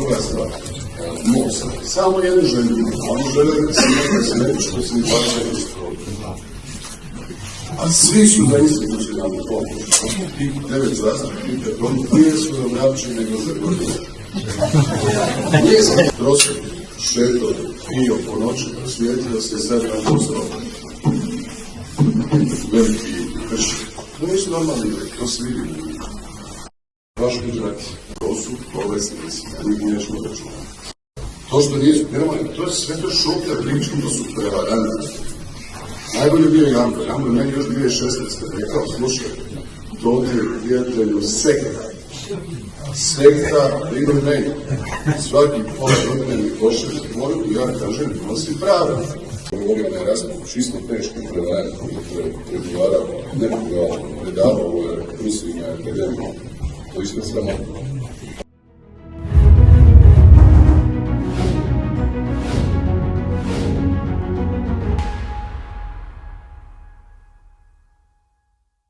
druga stvar. Most. Samo jednu želju. Oni žele da se nekaj sreći što se mi plaćaju isto. A svi su za institucionalnu pomoć. Tih 9 zastupnika, oni prije su nam jači nego za godinu. Nije sam trošak, šetao, pio po noći, svijetilo se sad na posao. Veliki krši. To nisu normalni ljudi, to se vidi. Vaš guđerati, to su bolesnici, a njih nećemo računati. To što nije spremano, to je sve to šuplja priča, to su prevaranti. Najbolje bio Janko, Janko je meni još 2016. rekao, slušaj, to ti je prijatelju sekta. Sekta ide meni. Svaki pola godine mi pošli moju i ja kažem, nosi pravo. Govorio na Erasmu, čisto teški prevarant koji je predavao u Rusiji na akademiji. To isto sramotno.